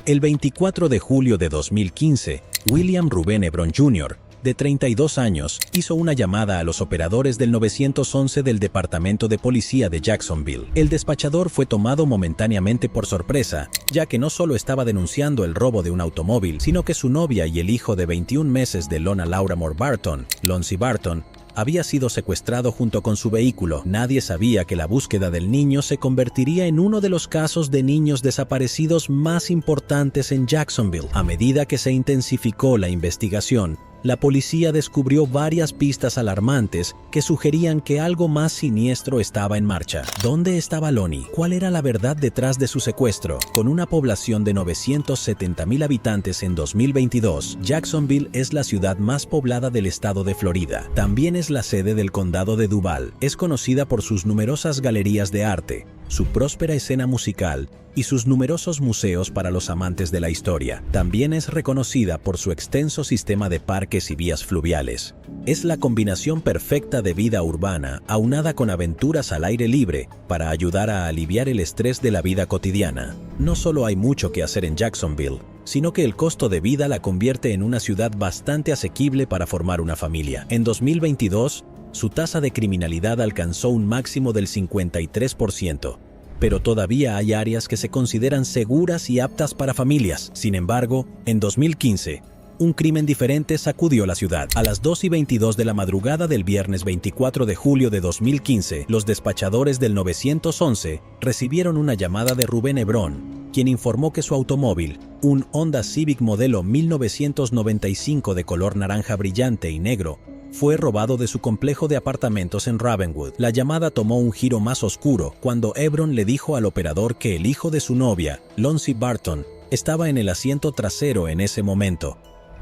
El 24 de julio de 2015, William Rubén Hebron Jr., de 32 años, hizo una llamada a los operadores del 911 del Departamento de Policía de Jacksonville. El despachador fue tomado momentáneamente por sorpresa, ya que no solo estaba denunciando el robo de un automóvil, sino que su novia y el hijo de 21 meses de Lona Lauramore Barton, Lonzy Barton, había sido secuestrado junto con su vehículo. Nadie sabía que la búsqueda del niño se convertiría en uno de los casos de niños desaparecidos más importantes en Jacksonville. A medida que se intensificó la investigación, la policía descubrió varias pistas alarmantes que sugerían que algo más siniestro estaba en marcha. ¿Dónde estaba Lonnie? ¿Cuál era la verdad detrás de su secuestro? Con una población de 970,000 habitantes en 2022, Jacksonville es la ciudad más poblada del estado de Florida. También es la sede del condado de Duval. Es conocida por sus numerosas galerías de arte, su próspera escena musical y sus numerosos museos para los amantes de la historia. También es reconocida por su extenso sistema de parques y vías fluviales. Es la combinación perfecta de vida urbana, aunada con aventuras al aire libre, para ayudar a aliviar el estrés de la vida cotidiana. No solo hay mucho que hacer en Jacksonville, sino que el costo de vida la convierte en una ciudad bastante asequible para formar una familia. En 2022, su tasa de criminalidad alcanzó un máximo del 53%. Pero todavía hay áreas que se consideran seguras y aptas para familias. Sin embargo, en 2015, un crimen diferente sacudió la ciudad. A las 2:22 de la madrugada del viernes 24 de julio de 2015, los despachadores del 911 recibieron una llamada de Rubén Hebron, quien informó que su automóvil, un Honda Civic modelo 1995 de color naranja brillante y negro, fue robado de su complejo de apartamentos en Ravenwood. La llamada tomó un giro más oscuro cuando Hebron le dijo al operador que el hijo de su novia, Lonzy Barton, estaba en el asiento trasero en ese momento.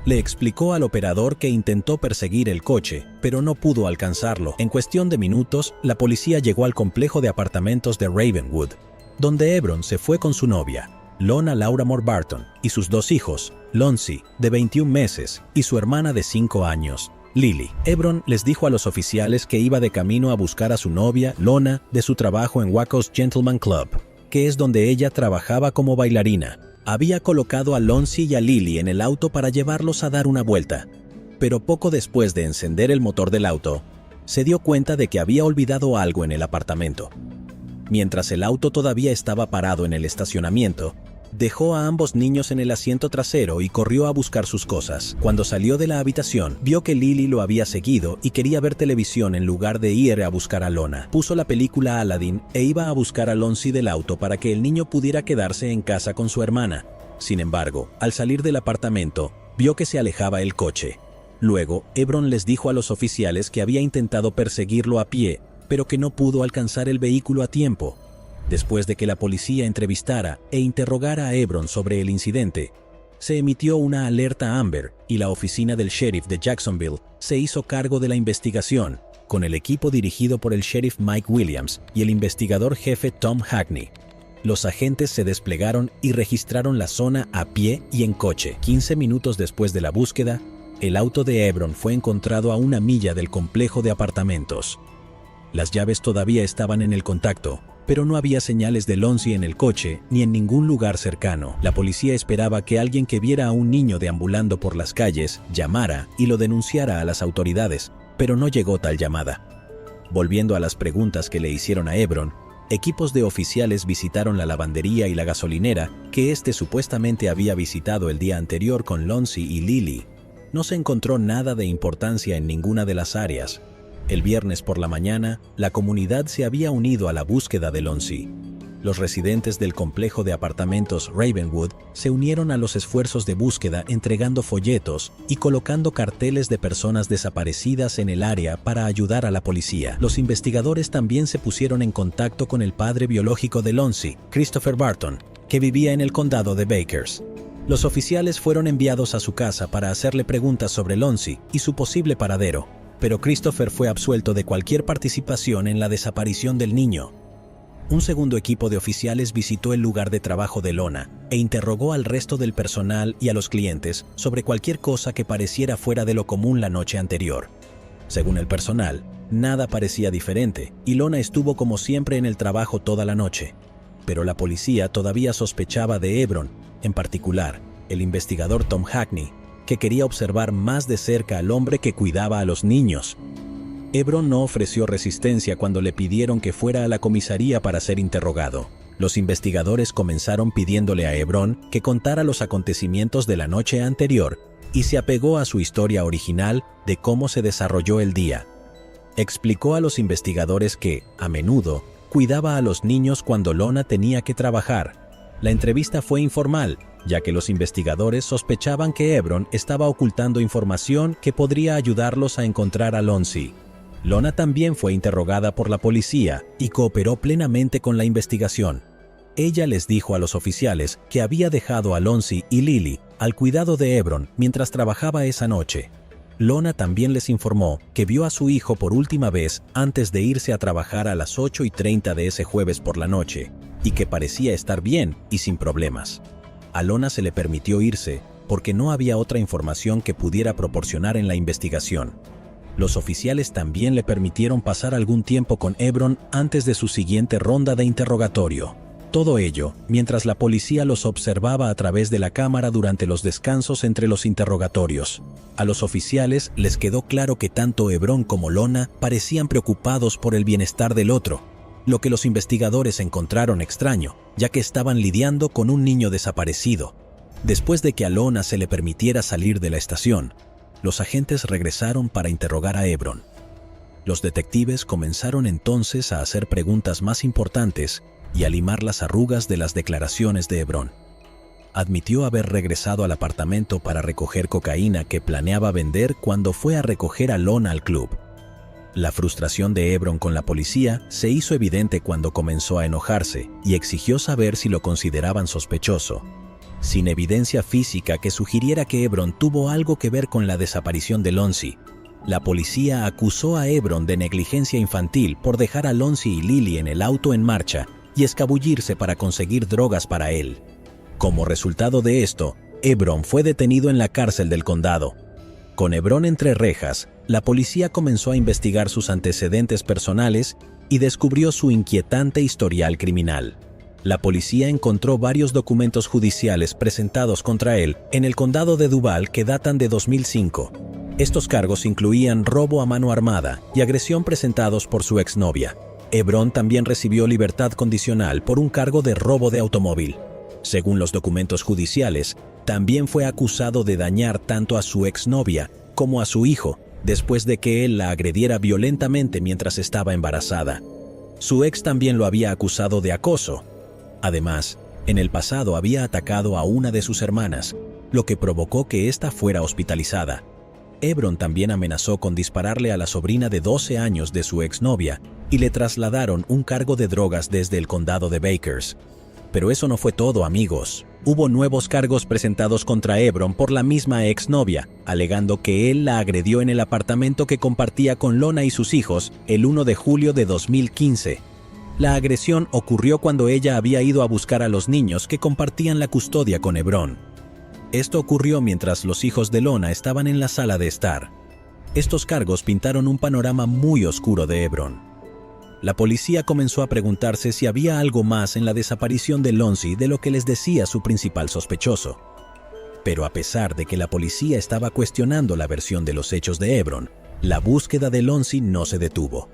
Le explicó al operador que intentó perseguir el coche, pero no pudo alcanzarlo. En cuestión de minutos, la policía llegó al complejo de apartamentos de Ravenwood, donde Hebron se fue con su novia, Lona Lauramore Barton, y sus dos hijos, Lonzy, de 21 meses, y su hermana de 5 años. Lily. Hebron les dijo a los oficiales que iba de camino a buscar a su novia, Lona, de su trabajo en Waco's Gentleman Club, que es donde ella trabajaba como bailarina. Había colocado a Lonzy y a Lily en el auto para llevarlos a dar una vuelta, pero poco después de encender el motor del auto, se dio cuenta de que había olvidado algo en el apartamento. Mientras el auto todavía estaba parado en el estacionamiento, dejó a ambos niños en el asiento trasero y corrió a buscar sus cosas. Cuando salió de la habitación, vio que Lily lo había seguido y quería ver televisión en lugar de ir a buscar a Lona. Puso la película Aladdin e iba a buscar a Lonzy del auto para que el niño pudiera quedarse en casa con su hermana. Sin embargo, al salir del apartamento, vio que se alejaba el coche. Luego, Hebron les dijo a los oficiales que había intentado perseguirlo a pie, pero que no pudo alcanzar el vehículo a tiempo. Después de que la policía entrevistara e interrogara a Hebron sobre el incidente, se emitió una alerta Amber y la oficina del sheriff de Jacksonville se hizo cargo de la investigación, con el equipo dirigido por el sheriff Mike Williams y el investigador jefe Tom Hackney. Los agentes se desplegaron y registraron la zona a pie y en coche. 15 minutos después de la búsqueda, el auto de Hebron fue encontrado a 1 milla del complejo de apartamentos. Las llaves todavía estaban en el contacto, pero no había señales de Lonzy en el coche ni en ningún lugar cercano. La policía esperaba que alguien que viera a un niño deambulando por las calles llamara y lo denunciara a las autoridades, pero no llegó tal llamada. Volviendo a las preguntas que le hicieron a Hebron, equipos de oficiales visitaron la lavandería y la gasolinera que este supuestamente había visitado el día anterior con Lonzy y Lily. No se encontró nada de importancia en ninguna de las áreas. El viernes por la mañana, la comunidad se había unido a la búsqueda de Lonzy. Los residentes del complejo de apartamentos Ravenwood se unieron a los esfuerzos de búsqueda entregando folletos y colocando carteles de personas desaparecidas en el área para ayudar a la policía. Los investigadores también se pusieron en contacto con el padre biológico de Lonzy, Christopher Barton, que vivía en el condado de Bakers. Los oficiales fueron enviados a su casa para hacerle preguntas sobre Lonzy y su posible paradero, pero Christopher fue absuelto de cualquier participación en la desaparición del niño. Un segundo equipo de oficiales visitó el lugar de trabajo de Lona e interrogó al resto del personal y a los clientes sobre cualquier cosa que pareciera fuera de lo común la noche anterior. Según el personal, nada parecía diferente y Lona estuvo como siempre en el trabajo toda la noche. Pero la policía todavía sospechaba de Hebron, en particular, el investigador Tom Hackney, que quería observar más de cerca al hombre que cuidaba a los niños. Hebron no ofreció resistencia cuando le pidieron que fuera a la comisaría para ser interrogado. Los investigadores comenzaron pidiéndole a Hebron que contara los acontecimientos de la noche anterior y se apegó a su historia original de cómo se desarrolló el día. Explicó a los investigadores que, a menudo, cuidaba a los niños cuando Lona tenía que trabajar. La entrevista fue informal, ya que los investigadores sospechaban que Hebron estaba ocultando información que podría ayudarlos a encontrar a Lonzi. Lona también fue interrogada por la policía y cooperó plenamente con la investigación. Ella les dijo a los oficiales que había dejado a Lonzi y Lily al cuidado de Hebron mientras trabajaba esa noche. Lona también les informó que vio a su hijo por última vez antes de irse a trabajar a las 8:30 de ese jueves por la noche, y que parecía estar bien y sin problemas. A Lona se le permitió irse porque no había otra información que pudiera proporcionar en la investigación. Los oficiales también le permitieron pasar algún tiempo con Hebron antes de su siguiente ronda de interrogatorio. Todo ello mientras la policía los observaba a través de la cámara durante los descansos entre los interrogatorios. A los oficiales les quedó claro que tanto Hebron como Lona parecían preocupados por el bienestar del otro, lo que los investigadores encontraron extraño, ya que estaban lidiando con un niño desaparecido. Después de que a Lona se le permitiera salir de la estación, los agentes regresaron para interrogar a Hebron. Los detectives comenzaron entonces a hacer preguntas más importantes y a limar las arrugas de las declaraciones de Hebron. Admitió haber regresado al apartamento para recoger cocaína que planeaba vender cuando fue a recoger a Lona al club. La frustración de Hebron con la policía se hizo evidente cuando comenzó a enojarse y exigió saber si lo consideraban sospechoso. Sin evidencia física que sugiriera que Hebron tuvo algo que ver con la desaparición de Lonzi, la policía acusó a Hebron de negligencia infantil por dejar a Lonzi y Lily en el auto en marcha y escabullirse para conseguir drogas para él. Como resultado de esto, Hebron fue detenido en la cárcel del condado. Con Hebron entre rejas, la policía comenzó a investigar sus antecedentes personales y descubrió su inquietante historial criminal. La policía encontró varios documentos judiciales presentados contra él en el condado de Duval que datan de 2005. Estos cargos incluían robo a mano armada y agresión presentados por su exnovia. Hebron también recibió libertad condicional por un cargo de robo de automóvil. Según los documentos judiciales, también fue acusado de dañar tanto a su exnovia como a su hijo, después de que él la agrediera violentamente mientras estaba embarazada. Su ex también lo había acusado de acoso. Además, en el pasado había atacado a una de sus hermanas, lo que provocó que ésta fuera hospitalizada. Hebron también amenazó con dispararle a la sobrina de 12 años de su exnovia y le trasladaron un cargo de drogas desde el condado de Bakers. Pero eso no fue todo, amigos. Hubo nuevos cargos presentados contra Hebron por la misma exnovia, alegando que él la agredió en el apartamento que compartía con Lona y sus hijos el 1 de julio de 2015. La agresión ocurrió cuando ella había ido a buscar a los niños que compartían la custodia con Hebron. Esto ocurrió mientras los hijos de Lona estaban en la sala de estar. Estos cargos pintaron un panorama muy oscuro de Hebron. La policía comenzó a preguntarse si había algo más en la desaparición de Lonzi de lo que les decía su principal sospechoso. Pero a pesar de que la policía estaba cuestionando la versión de los hechos de Hebron, la búsqueda de Lonzi no se detuvo.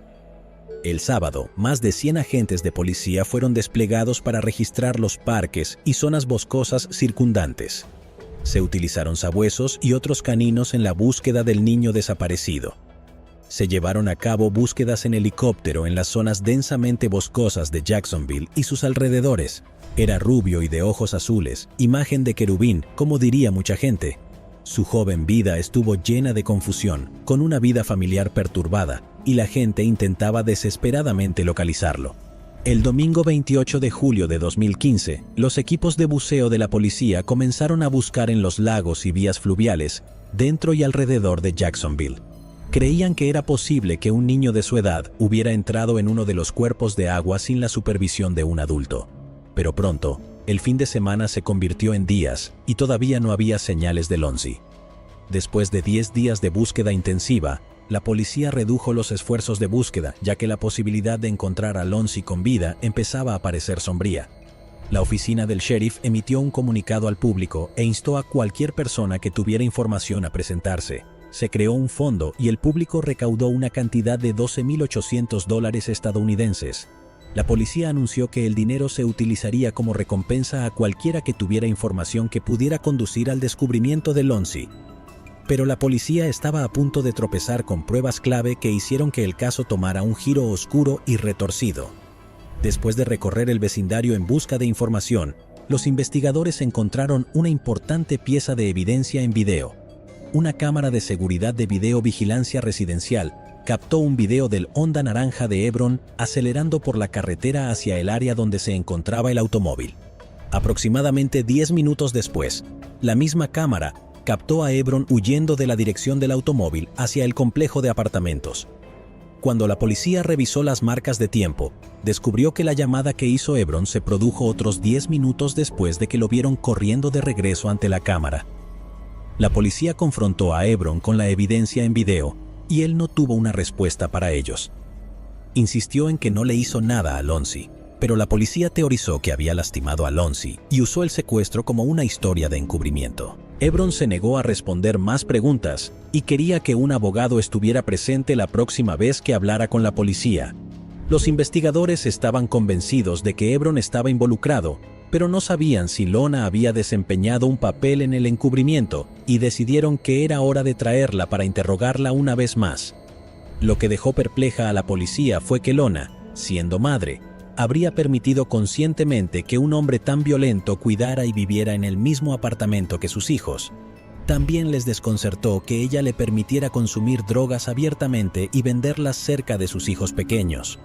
El sábado, más de 100 agentes de policía fueron desplegados para registrar los parques y zonas boscosas circundantes. Se utilizaron sabuesos y otros caninos en la búsqueda del niño desaparecido. Se llevaron a cabo búsquedas en helicóptero en las zonas densamente boscosas de Jacksonville y sus alrededores. Era rubio y de ojos azules, imagen de querubín, como diría mucha gente. Su joven vida estuvo llena de confusión, con una vida familiar perturbada, y la gente intentaba desesperadamente localizarlo. El domingo 28 de julio de 2015, los equipos de buceo de la policía comenzaron a buscar en los lagos y vías fluviales, dentro y alrededor de Jacksonville. Creían que era posible que un niño de su edad hubiera entrado en uno de los cuerpos de agua sin la supervisión de un adulto. Pero pronto, el fin de semana se convirtió en días y todavía no había señales de Lonzi. Después de 10 días de búsqueda intensiva, la policía redujo los esfuerzos de búsqueda, ya que la posibilidad de encontrar a Lonzi con vida empezaba a parecer sombría. La oficina del sheriff emitió un comunicado al público e instó a cualquier persona que tuviera información a presentarse. Se creó un fondo y el público recaudó una cantidad de $12.800 estadounidenses. La policía anunció que el dinero se utilizaría como recompensa a cualquiera que tuviera información que pudiera conducir al descubrimiento de Lonzi. Pero la policía estaba a punto de tropezar con pruebas clave que hicieron que el caso tomara un giro oscuro y retorcido. Después de recorrer el vecindario en busca de información, los investigadores encontraron una importante pieza de evidencia en video. Una cámara de seguridad de videovigilancia residencial captó un video del Honda naranja de Hebron acelerando por la carretera hacia el área donde se encontraba el automóvil. Aproximadamente 10 minutos después, la misma cámara captó a Hebron huyendo de la dirección del automóvil hacia el complejo de apartamentos. Cuando la policía revisó las marcas de tiempo, descubrió que la llamada que hizo Hebron se produjo otros 10 minutos después de que lo vieron corriendo de regreso ante la cámara. La policía confrontó a Hebron con la evidencia en video y él no tuvo una respuesta para ellos. Insistió en que no le hizo nada a Lonzi, pero la policía teorizó que había lastimado a Lonzi y usó el secuestro como una historia de encubrimiento. Hebron se negó a responder más preguntas y quería que un abogado estuviera presente la próxima vez que hablara con la policía. Los investigadores estaban convencidos de que Hebron estaba involucrado, pero no sabían si Lona había desempeñado un papel en el encubrimiento y decidieron que era hora de traerla para interrogarla una vez más. Lo que dejó perpleja a la policía fue que Lona, siendo madre, habría permitido conscientemente que un hombre tan violento cuidara y viviera en el mismo apartamento que sus hijos. También les desconcertó que ella le permitiera consumir drogas abiertamente y venderlas cerca de sus hijos pequeños.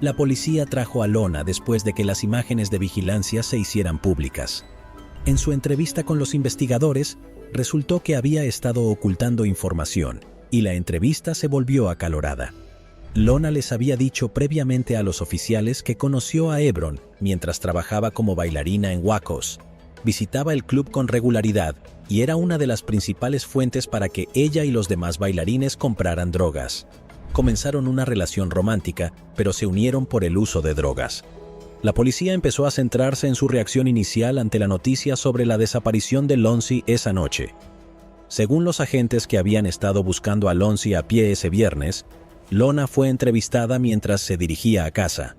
La policía trajo a Lona después de que las imágenes de vigilancia se hicieran públicas. En su entrevista con los investigadores, resultó que había estado ocultando información, y la entrevista se volvió acalorada. Lona les había dicho previamente a los oficiales que conoció a Hebron mientras trabajaba como bailarina en Wacos. Visitaba el club con regularidad y era una de las principales fuentes para que ella y los demás bailarines compraran drogas. Comenzaron una relación romántica, pero se unieron por el uso de drogas. La policía empezó a centrarse en su reacción inicial ante la noticia sobre la desaparición de Lonzi esa noche. Según los agentes que habían estado buscando a Lonzi a pie ese viernes, Lona fue entrevistada mientras se dirigía a casa.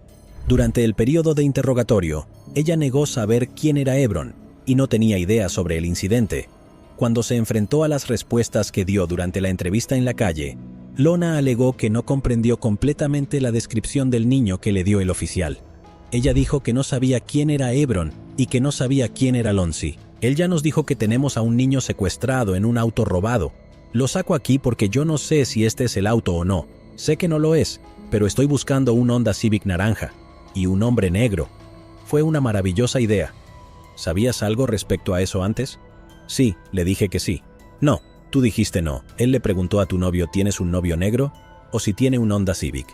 Durante el periodo de interrogatorio, ella negó saber quién era Hebron y no tenía idea sobre el incidente. Cuando se enfrentó a las respuestas que dio durante la entrevista en la calle, Lona alegó que no comprendió completamente la descripción del niño que le dio el oficial. Ella dijo que no sabía quién era Hebron y que no sabía quién era Lonzi. Él ya nos dijo que tenemos a un niño secuestrado en un auto robado. Lo saco aquí porque yo no sé si este es el auto o no. Sé que no lo es, pero estoy buscando un Honda Civic naranja y un hombre negro. Fue una maravillosa idea. ¿Sabías algo respecto a eso antes? Sí, le dije que sí. No, tú dijiste no. Él le preguntó a tu novio, ¿tienes un novio negro? O si tiene un Honda Civic.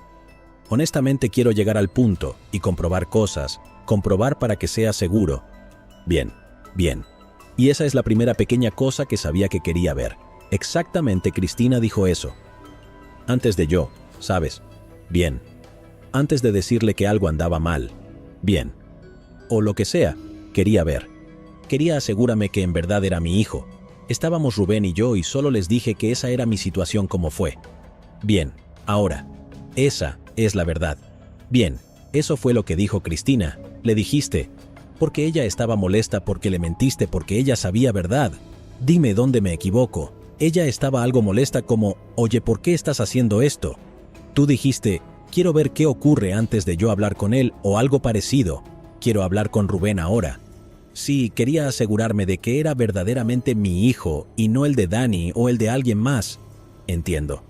Honestamente quiero llegar al punto y comprobar cosas, comprobar para que sea seguro. Bien, bien. Y esa es la primera pequeña cosa que sabía que quería ver. Exactamente, Cristina dijo eso. Antes de yo, ¿sabes? Bien. Antes de decirle que algo andaba mal. Bien. O lo que sea, quería ver. Quería asegurarme que en verdad era mi hijo. Estábamos Rubén y yo y solo les dije que esa era mi situación como fue. Bien, ahora, esa es la verdad. Bien, eso fue lo que dijo Cristina. Le dijiste, porque ella estaba molesta porque le mentiste porque ella sabía verdad. Dime dónde me equivoco. Ella estaba algo molesta como, oye, ¿por qué estás haciendo esto? Tú dijiste, quiero ver qué ocurre antes de yo hablar con él o algo parecido. Quiero hablar con Rubén ahora. Sí, quería asegurarme de que era verdaderamente mi hijo y no el de Dani o el de alguien más. Entiendo.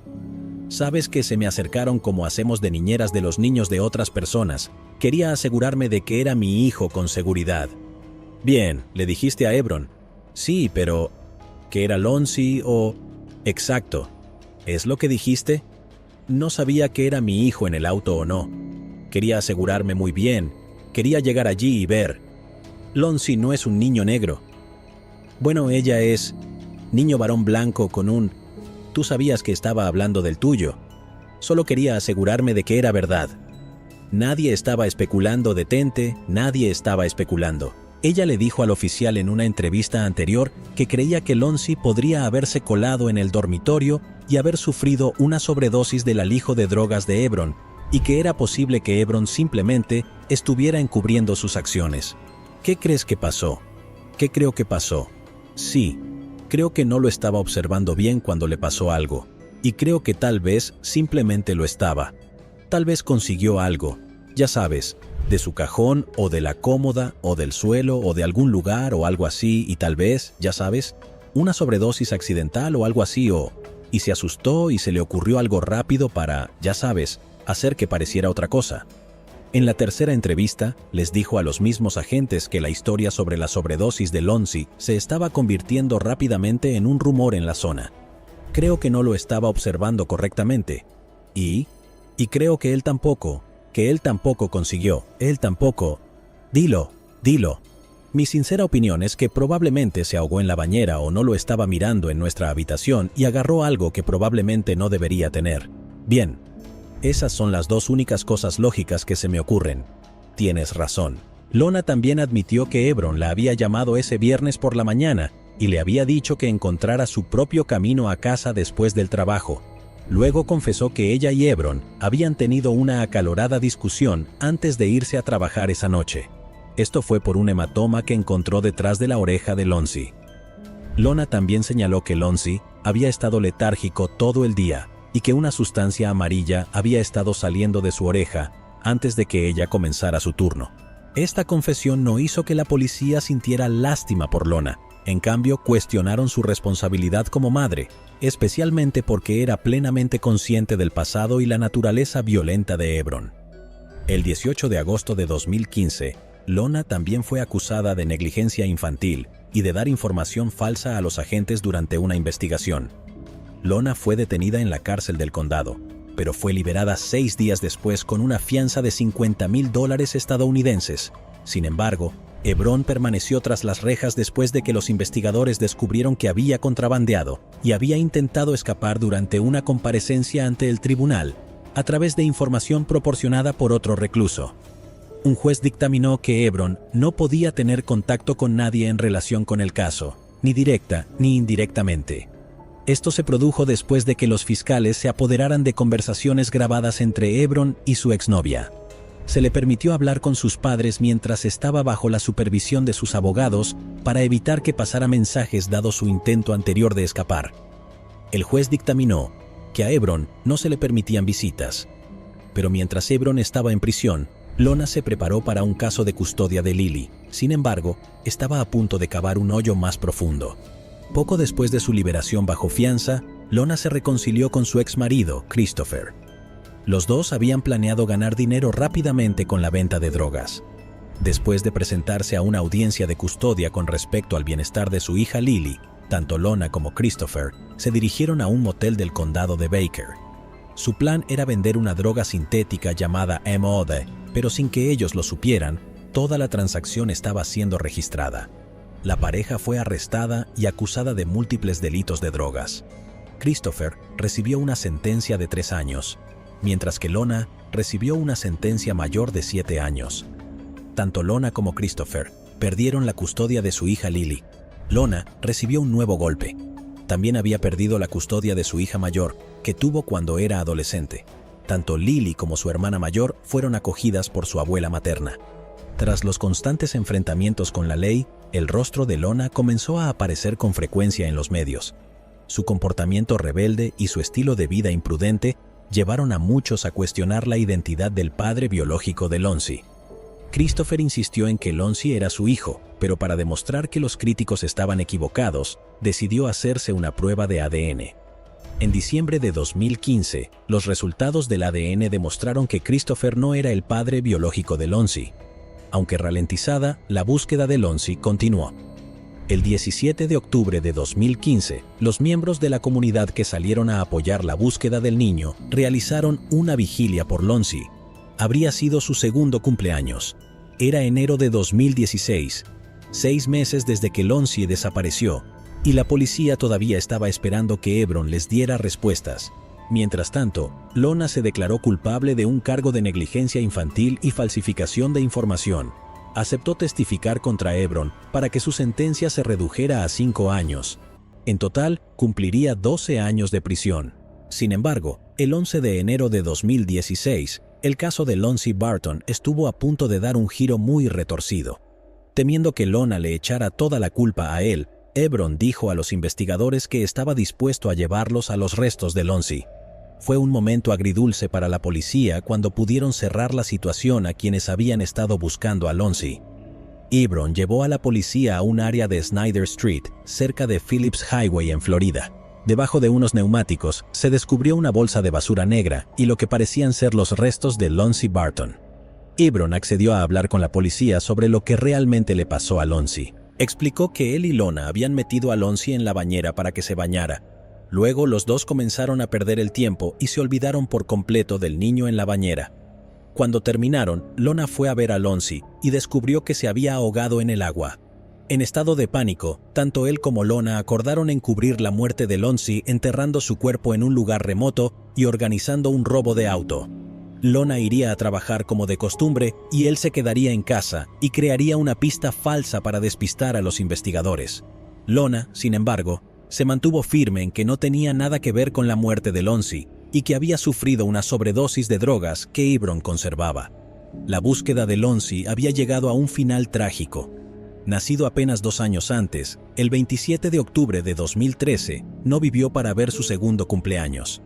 Sabes que se me acercaron como hacemos de niñeras de los niños de otras personas. Quería asegurarme de que era mi hijo con seguridad. Bien, le dijiste a Hebron. Sí, pero... ¿que era Lonzi o...? Exacto. ¿Es lo que dijiste? No sabía que era mi hijo en el auto o no. Quería asegurarme muy bien. Quería llegar allí y ver. Lonzi no es un niño negro. Bueno, ella es... niño varón blanco con un... Tú sabías que estaba hablando del tuyo. Solo quería asegurarme de que era verdad. Nadie estaba especulando, detente, nadie estaba especulando. Ella le dijo al oficial en una entrevista anterior que creía que Lonzi podría haberse colado en el dormitorio y haber sufrido una sobredosis del alijo de drogas de Hebron, y que era posible que Hebron simplemente estuviera encubriendo sus acciones. ¿Qué crees que pasó? ¿Qué creo que pasó? Sí, creo que no lo estaba observando bien cuando le pasó algo, y creo que tal vez simplemente lo estaba. Tal vez consiguió algo, ya sabes, de su cajón o de la cómoda o del suelo o de algún lugar o algo así, y tal vez, ya sabes, una sobredosis accidental o algo así, y se asustó y se le ocurrió algo rápido para, ya sabes, hacer que pareciera otra cosa. En la tercera entrevista, les dijo a los mismos agentes que la historia sobre la sobredosis de Lonzi se estaba convirtiendo rápidamente en un rumor en la zona. Creo que no lo estaba observando correctamente. Y creo que él tampoco consiguió, él tampoco. Dilo. Mi sincera opinión es que probablemente se ahogó en la bañera o no lo estaba mirando en nuestra habitación y agarró algo que probablemente no debería tener. Bien. Esas son las dos únicas cosas lógicas que se me ocurren. Tienes razón. Lona también admitió que Hebron la había llamado ese viernes por la mañana y le había dicho que encontrara su propio camino a casa después del trabajo. Luego confesó que ella y Hebron habían tenido una acalorada discusión antes de irse a trabajar esa noche. Esto fue por un hematoma que encontró detrás de la oreja de Lonzi. Lona también señaló que Lonzi había estado letárgico todo el día y que una sustancia amarilla había estado saliendo de su oreja antes de que ella comenzara su turno. Esta confesión no hizo que la policía sintiera lástima por Lona. En cambio, cuestionaron su responsabilidad como madre, especialmente porque era plenamente consciente del pasado y la naturaleza violenta de Hebron. El 18 de agosto de 2015, Lona también fue acusada de negligencia infantil y de dar información falsa a los agentes durante una investigación. Lona fue detenida en la cárcel del condado, pero fue liberada 6 días después con una fianza de $50,000 estadounidenses. Sin embargo, Hebron permaneció tras las rejas después de que los investigadores descubrieron que había contrabandeado y había intentado escapar durante una comparecencia ante el tribunal, a través de información proporcionada por otro recluso. Un juez dictaminó que Hebron no podía tener contacto con nadie en relación con el caso, ni directa ni indirectamente. Esto se produjo después de que los fiscales se apoderaran de conversaciones grabadas entre Hebron y su exnovia. Se le permitió hablar con sus padres mientras estaba bajo la supervisión de sus abogados para evitar que pasara mensajes dado su intento anterior de escapar. El juez dictaminó que a Hebron no se le permitían visitas. Pero mientras Hebron estaba en prisión, Lona se preparó para un caso de custodia de Lily. Sin embargo, estaba a punto de cavar un hoyo más profundo. Poco después de su liberación bajo fianza, Lona se reconcilió con su exmarido, Christopher. Los dos habían planeado ganar dinero rápidamente con la venta de drogas. Después de presentarse a una audiencia de custodia con respecto al bienestar de su hija Lily, tanto Lona como Christopher se dirigieron a un motel del condado de Baker. Su plan era vender una droga sintética llamada MOD, pero sin que ellos lo supieran, toda la transacción estaba siendo registrada. La pareja fue arrestada y acusada de múltiples delitos de drogas. Christopher recibió una sentencia de 3 años, mientras que Lona recibió una sentencia mayor de 7 años. Tanto Lona como Christopher perdieron la custodia de su hija Lily. Lona recibió un nuevo golpe. También había perdido la custodia de su hija mayor, que tuvo cuando era adolescente. Tanto Lily como su hermana mayor fueron acogidas por su abuela materna. Tras los constantes enfrentamientos con la ley, el rostro de Lona comenzó a aparecer con frecuencia en los medios. Su comportamiento rebelde y su estilo de vida imprudente llevaron a muchos a cuestionar la identidad del padre biológico de Lonzi. Christopher insistió en que Lonzi era su hijo, pero para demostrar que los críticos estaban equivocados, decidió hacerse una prueba de ADN. En diciembre de 2015, los resultados del ADN demostraron que Christopher no era el padre biológico de Lonzi. Aunque ralentizada, la búsqueda de Lonzi continuó. El 17 de octubre de 2015, los miembros de la comunidad que salieron a apoyar la búsqueda del niño realizaron una vigilia por Lonzi. Habría sido su segundo cumpleaños. Era enero de 2016, 6 meses desde que Lonzi desapareció, y la policía todavía estaba esperando que Hebron les diera respuestas. Mientras tanto, Lona se declaró culpable de un cargo de negligencia infantil y falsificación de información. Aceptó testificar contra Hebron para que su sentencia se redujera a 5 años. En total, cumpliría 12 años de prisión. Sin embargo, el 11 de enero de 2016, el caso de Lonzie Barton estuvo a punto de dar un giro muy retorcido. Temiendo que Lona le echara toda la culpa a él, Hebron dijo a los investigadores que estaba dispuesto a llevarlos a los restos de Lonzie. Fue un momento agridulce para la policía cuando pudieron cerrar la situación a quienes habían estado buscando a Lonzie. Hebron llevó a la policía a un área de Snyder Street, cerca de Phillips Highway en Florida. Debajo de unos neumáticos se descubrió una bolsa de basura negra y lo que parecían ser los restos de Lonzie Barton. Hebron accedió a hablar con la policía sobre lo que realmente le pasó a Lonzie. Explicó que él y Lona habían metido a Lonzie en la bañera para que se bañara. Luego los dos comenzaron a perder el tiempo y se olvidaron por completo del niño en la bañera. Cuando terminaron, Lona fue a ver a Lonzie y descubrió que se había ahogado en el agua. En estado de pánico, tanto él como Lona acordaron encubrir la muerte de Lonzie enterrando su cuerpo en un lugar remoto y organizando un robo de auto. Lona iría a trabajar como de costumbre y él se quedaría en casa y crearía una pista falsa para despistar a los investigadores. Lona, sin embargo, se mantuvo firme en que no tenía nada que ver con la muerte de Lonzie y que había sufrido una sobredosis de drogas que Hebron conservaba. La búsqueda de Lonzie había llegado a un final trágico. Nacido apenas 2 años antes, el 27 de octubre de 2013, no vivió para ver su segundo cumpleaños.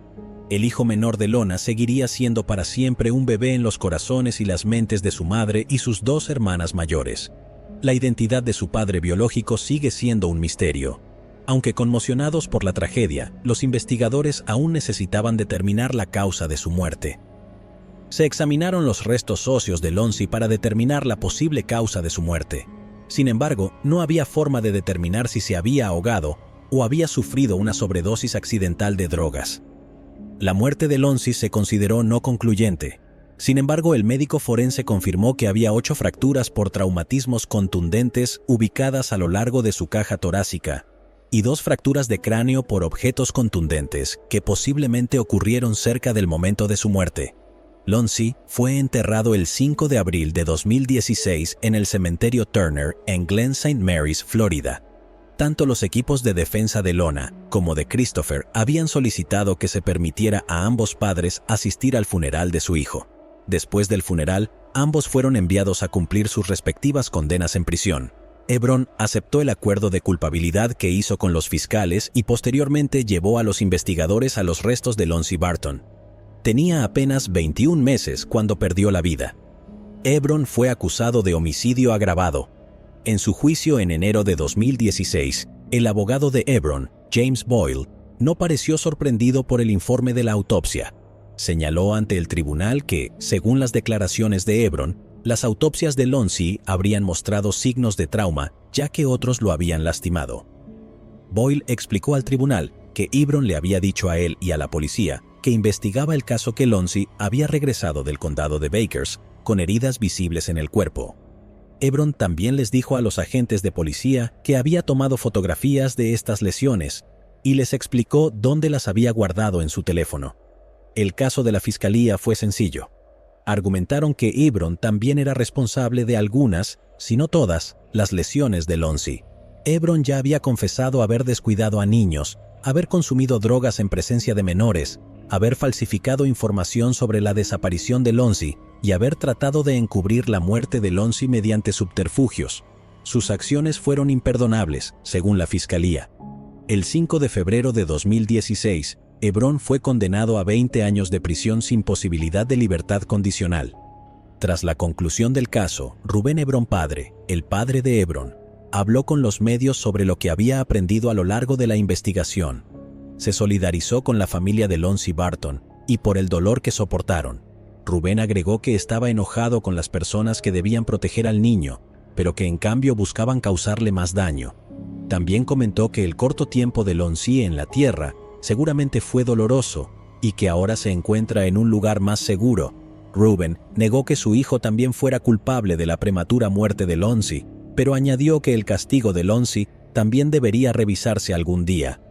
El hijo menor de Lona seguiría siendo para siempre un bebé en los corazones y las mentes de su madre y sus 2 hermanas mayores. La identidad de su padre biológico sigue siendo un misterio. Aunque conmocionados por la tragedia, los investigadores aún necesitaban determinar la causa de su muerte. Se examinaron los restos óseos de Lonzie para determinar la posible causa de su muerte. Sin embargo, no había forma de determinar si se había ahogado o había sufrido una sobredosis accidental de drogas. La muerte de Lonzie se consideró no concluyente. Sin embargo, el médico forense confirmó que había 8 fracturas por traumatismos contundentes ubicadas a lo largo de su caja torácica y 2 fracturas de cráneo por objetos contundentes que posiblemente ocurrieron cerca del momento de su muerte. Lonzie fue enterrado el 5 de abril de 2016 en el cementerio Turner en Glen St. Mary's, Florida. Tanto los equipos de defensa de Lona como de Christopher habían solicitado que se permitiera a ambos padres asistir al funeral de su hijo. Después del funeral, ambos fueron enviados a cumplir sus respectivas condenas en prisión. Hebron aceptó el acuerdo de culpabilidad que hizo con los fiscales y posteriormente llevó a los investigadores a los restos de Lonzie Barton. Tenía apenas 21 meses cuando perdió la vida. Hebron fue acusado de homicidio agravado. En su juicio en enero de 2016, el abogado de Hebron, James Boyle, no pareció sorprendido por el informe de la autopsia. Señaló ante el tribunal que, según las declaraciones de Hebron, las autopsias de Lonzie habrían mostrado signos de trauma, ya que otros lo habían lastimado. Boyle explicó al tribunal que Hebron le había dicho a él y a la policía que investigaba el caso que Lonzie había regresado del condado de Bakers con heridas visibles en el cuerpo. Hebron también les dijo a los agentes de policía que había tomado fotografías de estas lesiones y les explicó dónde las había guardado en su teléfono. El caso de la fiscalía fue sencillo. Argumentaron que Hebron también era responsable de algunas, si no todas, las lesiones de Lonzie. Hebron ya había confesado haber descuidado a niños, haber consumido drogas en presencia de menores, haber falsificado información sobre la desaparición de Lonzie y haber tratado de encubrir la muerte de Lonzie mediante subterfugios. Sus acciones fueron imperdonables, según la fiscalía. El 5 de febrero de 2016, Hebron fue condenado a 20 años de prisión sin posibilidad de libertad condicional. Tras la conclusión del caso, Rubén Hebron padre, el padre de Hebron, habló con los medios sobre lo que había aprendido a lo largo de la investigación. Se solidarizó con la familia de Lonzie Barton y por el dolor que soportaron. Rubén agregó que estaba enojado con las personas que debían proteger al niño, pero que en cambio buscaban causarle más daño. También comentó que el corto tiempo de Lonzie en la tierra seguramente fue doloroso y que ahora se encuentra en un lugar más seguro. Rubén negó que su hijo también fuera culpable de la prematura muerte de Lonzie, pero añadió que el castigo de Lonzie también debería revisarse algún día.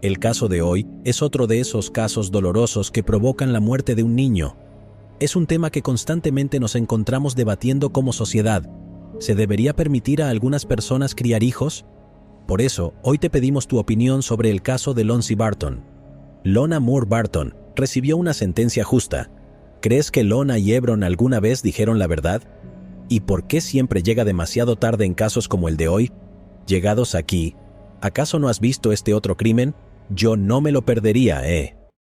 El caso de hoy es otro de esos casos dolorosos que provocan la muerte de un niño. Es un tema que constantemente nos encontramos debatiendo como sociedad. ¿Se debería permitir a algunas personas criar hijos? Por eso, hoy te pedimos tu opinión sobre el caso de Lonzy Barton. Lorna Moore Barton recibió una sentencia justa. ¿Crees que Lorna y Hebron alguna vez dijeron la verdad? ¿Y por qué siempre llega demasiado tarde en casos como el de hoy? Llegados aquí, ¿acaso no has visto este otro crimen? Yo no me lo perdería,